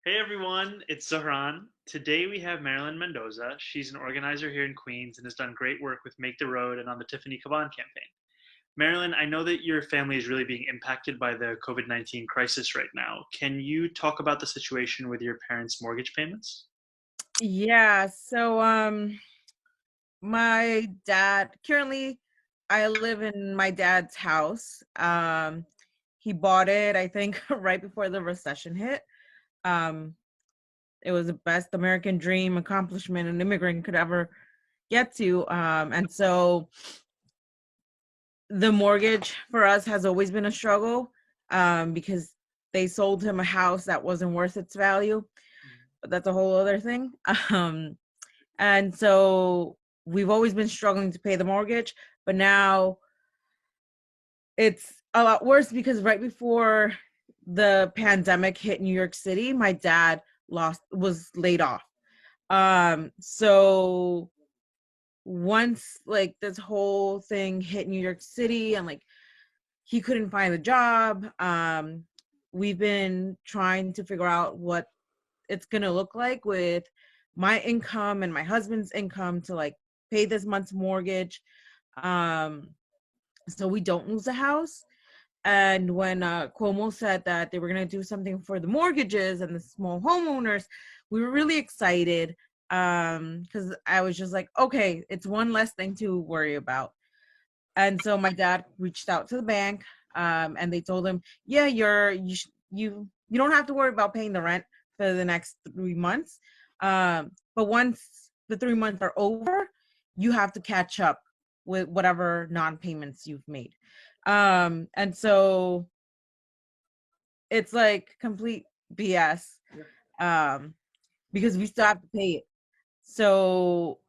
Hey everyone, it's Zohran. Today we have Marilyn Mendoza. She's an organizer here in Queens and has done great work with Make the Road and on the Tiffany Caban campaign. Marilyn, I know that your family is really being impacted by the COVID-19 crisis right now. Can you talk about the situation with your parents' mortgage payments? Yeah, my dad currently I live in my dad's house. He bought it, I think, right before the recession hit. Um, it was the best American dream accomplishment an immigrant could ever get to. And so the mortgage for us has always been a struggle, because they sold him a house that wasn't worth its value, but that's a whole other thing. Um, And so we've always been struggling to pay the mortgage, but now it's a lot worse because right before the pandemic hit New York City, my dad was laid off. So once like this whole thing hit New York City and like he couldn't find a job, we've been trying to figure out what it's gonna look like with my income and my husband's income to like pay this month's mortgage, um so we don't lose the house. And when Cuomo said that they were going to do something for the mortgages and the small homeowners, we were really excited, because I was just like, okay, it's one less thing to worry about. And so my dad reached out to the bank, and they told him, yeah, you don't have to worry about paying the rent for the next 3 months, but once the 3 months are over, you have to catch up with whatever non-payments you've made. And so it's like complete BS, um, because we still have to pay it. So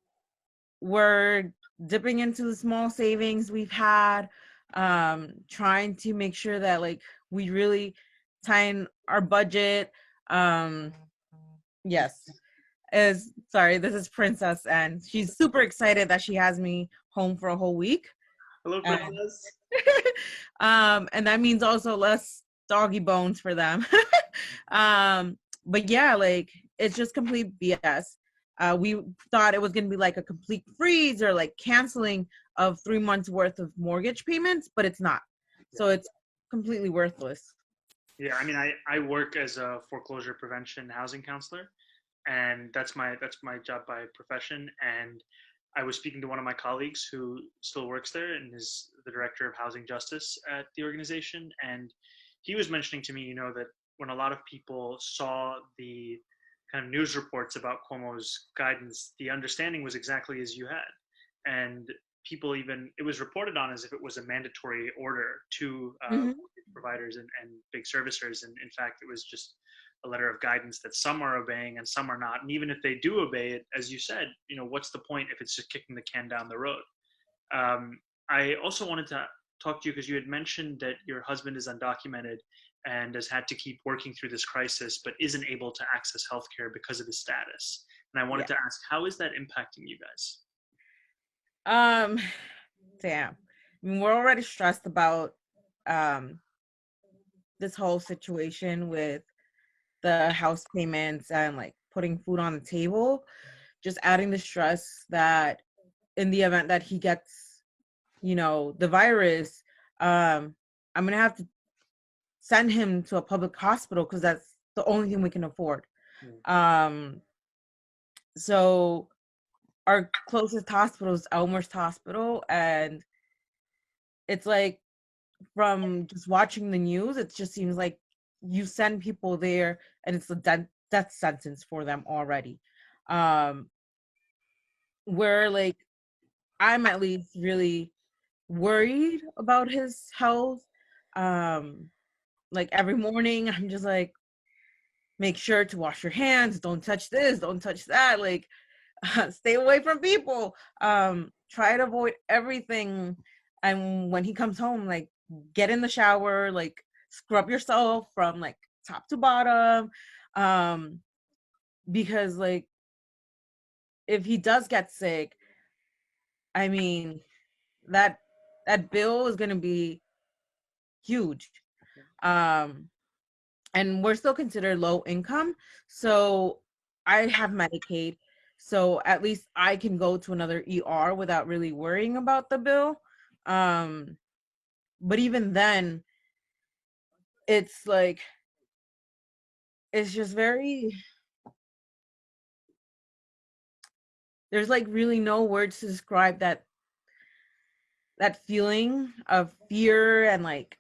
we're dipping into the small savings we've had, trying to make sure that like we really tighten our budget. Um, yes. Is sorry, this is Princess, and she's super excited that she has me home for a whole week. Hello, And Princess. and that means also less doggy bones for them. But yeah, like it's just complete BS. We thought it was gonna be like a complete freeze or like canceling of 3 months worth of mortgage payments, but it's not. Yeah. So it's completely worthless. Yeah, I work as a foreclosure prevention housing counselor, and that's my job by profession. And I was speaking to one of my colleagues who still works there and is the director of housing justice at the organization, and he was mentioning to me, that when a lot of people saw the kind of news reports about Cuomo's guidance, the understanding was exactly as you had, and people even it was reported on as if it was a mandatory order to Hmm. providers and big servicers, and in fact, it was just a letter of guidance that some are obeying and some are not. And even if they do obey it, as you said, what's the point if it's just kicking the can down the road? Um, I also wanted to talk to you because you had mentioned that your husband is undocumented and has had to keep working through this crisis, but isn't able to access healthcare because of his status. And I wanted Yeah. to ask, how is that impacting you guys? Um, Damn. I mean, we're already stressed about um this whole situation with the house payments and like putting food on the table, just adding the stress that in the event that he gets, the virus, I'm gonna have to send him to a public hospital because that's the only thing we can afford. Mm. Um, so our closest hospital is Elmhurst Hospital, and it's like from just watching the news, it just seems like you send people there and it's a death sentence for them already. Um, where like I'm at least really worried about his health. Um, like every morning, I'm just like, make sure to wash your hands, don't touch this, don't touch that, like stay away from people. Try to avoid everything. And when he comes home, like get in the shower, like scrub yourself from like top to bottom. Um, because like if he does get sick, I mean that that bill is gonna be huge. Um, and we're still considered low income. So I have Medicaid. So at least I can go to another ER without really worrying about the bill. Um, but even then, it's like, it's just very, there's like really no words to describe that feeling of fear and like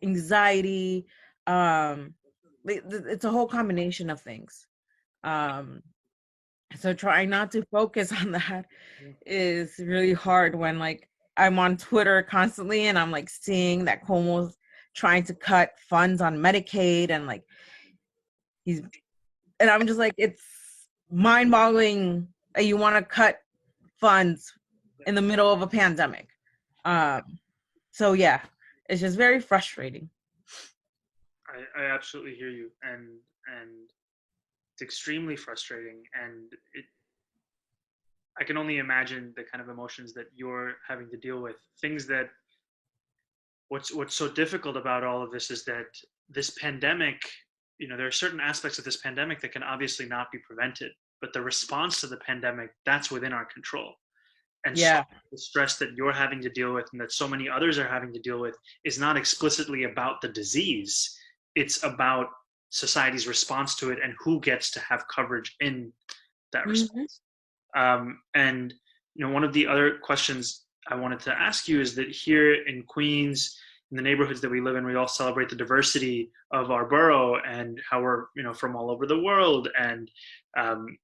anxiety. It's a whole combination of things. Um, so trying not to focus on that is really hard when like I'm on Twitter constantly and I'm like seeing that Cuomo's trying to cut funds on Medicaid and like he's and I'm just like, it's mind-boggling that you want to cut funds in the middle of a pandemic. Um, so yeah, it's just very frustrating. I absolutely hear you, and it's extremely frustrating, and I can only imagine the kind of emotions that you're having to deal with. Things that what's so difficult about all of this is that this pandemic, there are certain aspects of this pandemic that can obviously not be prevented, but the response to the pandemic, that's within our control. And so Yeah. the stress that you're having to deal with and that so many others are having to deal with is not explicitly about the disease. It's about society's response to it and who gets to have coverage in that Mm-hmm. response. And one of the other questions I wanted to ask you is that here in Queens, in the neighborhoods that we live in, we all celebrate the diversity of our borough and how we're from all over the world, and um,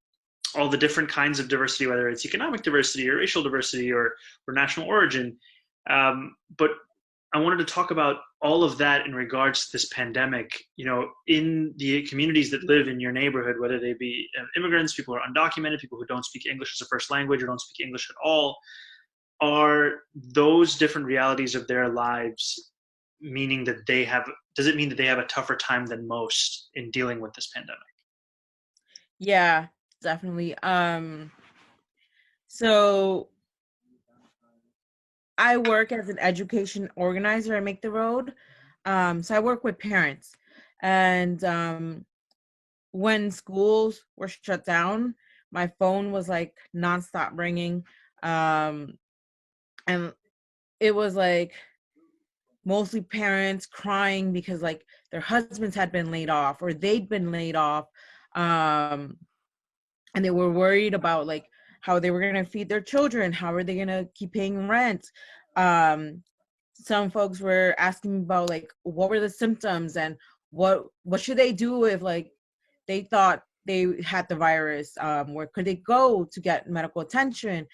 all the different kinds of diversity, whether it's economic diversity or racial diversity or national origin. But I wanted to talk about all of that in regards to this pandemic. In the communities that live in your neighborhood, whether they be immigrants, people who are undocumented, people who don't speak English as a first language or don't speak English at all, are those different realities of their lives meaning that they have? Does it mean that they have a tougher time than most in dealing with this pandemic? Yeah, definitely. So I work as an education organizer at Make the Road. So I work with parents, and when schools were shut down, my phone was like nonstop ringing, um, and it was like mostly parents crying because like their husbands had been laid off or they'd been laid off, um, and they were worried about like how they were going to feed their children, how are they going to keep paying rent. um, some folks were asking me about like what were the symptoms and what should they do if like they thought they had the virus, where could they go to get medical attention,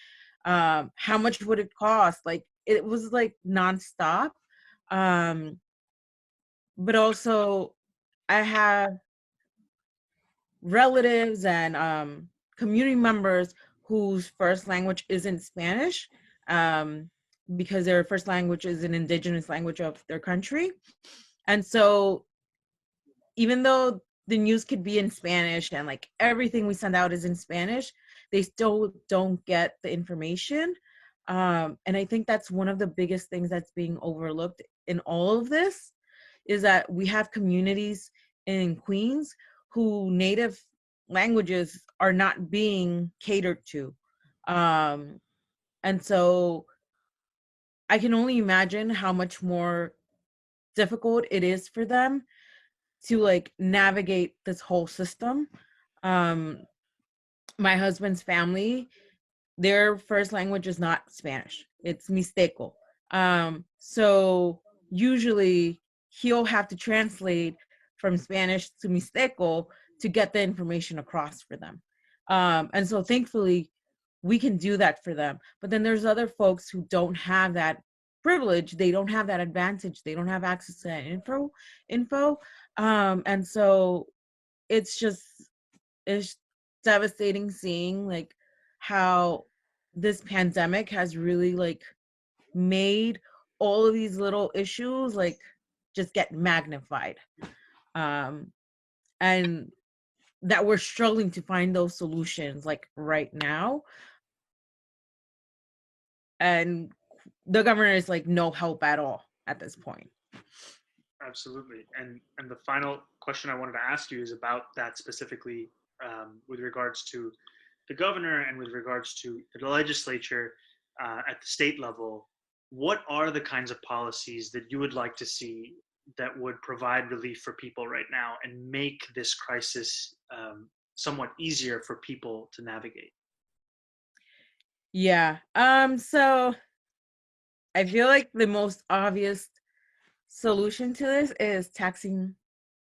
how much would it cost, like it was like nonstop. um, but also I have relatives and community members whose first language isn't Spanish, um, because their first language is an indigenous language of their country. And so even though the news could be in Spanish and like everything we send out is in Spanish, they still don't get the information. And I think that's one of the biggest things that's being overlooked in all of this, is that we have communities in Queens who native languages are not being catered to. Um, and so I can only imagine how much more difficult it is for them to like navigate this whole system. Um, my husband's family, their first language is not Spanish, it's Mixteco. So usually he'll have to translate from Spanish to Mixteco to get the information across for them. And so thankfully we can do that for them. But then there's other folks who don't have that privilege, they don't have that advantage, they don't have access to that info. And so it's just, it's devastating seeing like how this pandemic has really like made all of these little issues like just get magnified, um and that we're struggling to find those solutions like right now, and the governor is like no help at all at this point. Absolutely. And the final question I wanted to ask you is about that specifically, with regards to the governor and with regards to the legislature at the state level. What are the kinds of policies that you would like to see that would provide relief for people right now and make this crisis somewhat easier for people to navigate? Yeah. So I feel like the most obvious solution to this is taxing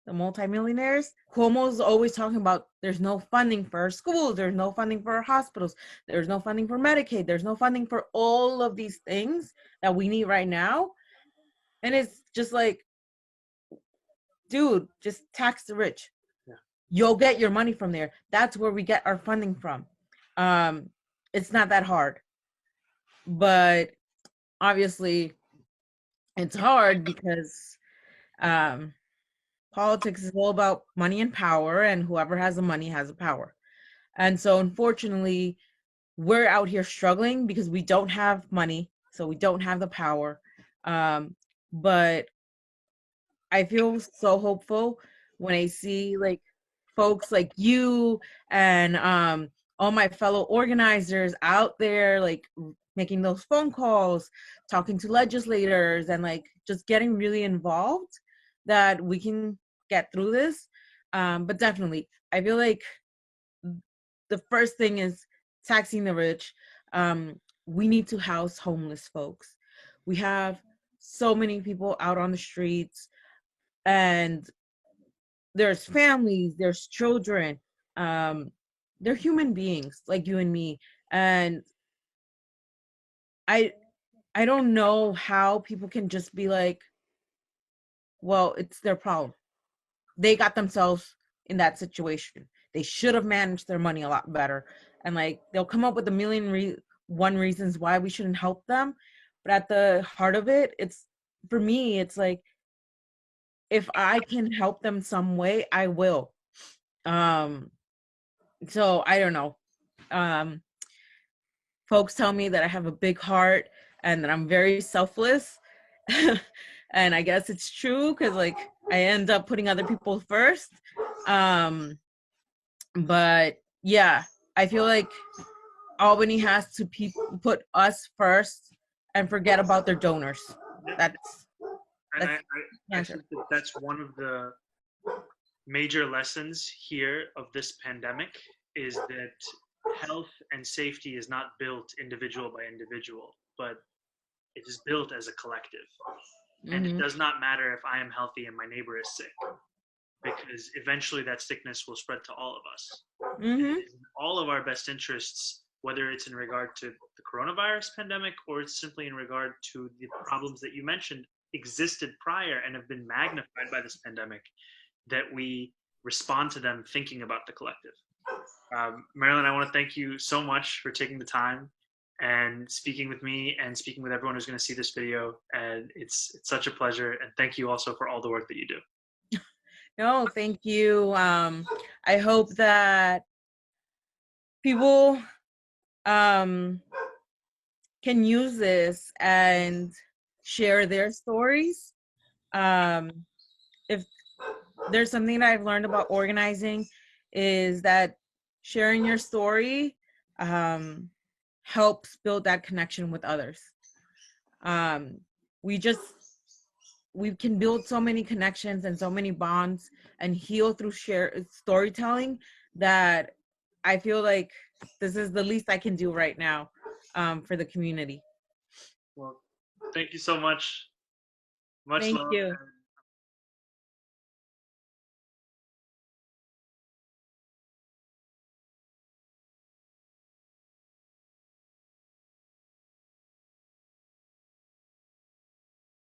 the multimillionaires. Cuomo's always talking about there's no funding for our schools, there's no funding for our hospitals, there's no funding for Medicaid, there's no funding for all of these things that we need right now. And it's just like, dude, just tax the rich. Yeah. You'll get your money from there. That's where we get our funding from. It's not that hard. But obviously it's hard because politics is all about money and power, and whoever has the money has the power. And so unfortunately, we're out here struggling because we don't have money, so we don't have the power. But I feel so hopeful when I see like folks like you and all my fellow organizers out there like making those phone calls, talking to legislators, and like just getting really involved, that we can get through this. But definitely, I feel like the first thing is taxing the rich. We need to house homeless folks. We have so many people out on the streets, and there's families, there's children, they're human beings like you and me. And I I don't know how people can just be like, well, it's their problem. They got themselves in that situation. They should have managed their money a lot better. And like they'll come up with a million one reasons why we shouldn't help them. But at the heart of it, it's, for me, it's like, if I can help them some way, I will. Um, so I don't know. Um, Folks tell me that I have a big heart and that I'm very selfless. And I guess it's true because like I end up putting other people first. But yeah, I feel like Albany has to put us first and forget about their donors. That's And that's I think that that's one of the major lessons here of this pandemic, is that health and safety is not built individual by individual, but it is built as a collective. And it does not matter if I am healthy and my neighbor is sick, because eventually that sickness will spread to all of us. It is in all of our best interests, whether it's in regard to the coronavirus pandemic or it's simply in regard to the problems that you mentioned existed prior and have been magnified by this pandemic, that we respond to them thinking about the collective. Marilyn, I want to thank you so much for taking the time and speaking with me and speaking with everyone who's going to see this video. And it's such a pleasure. And thank you also for all the work that you do. No, thank you. I hope that people can use this and share their stories. If there's something that I've learned about organizing, is that sharing your story helps build that connection with others. We can build so many connections and so many bonds and heal through shared storytelling, that I feel like this is the least I can do right now for the community. Well, thank you so much. Much Thank love. you.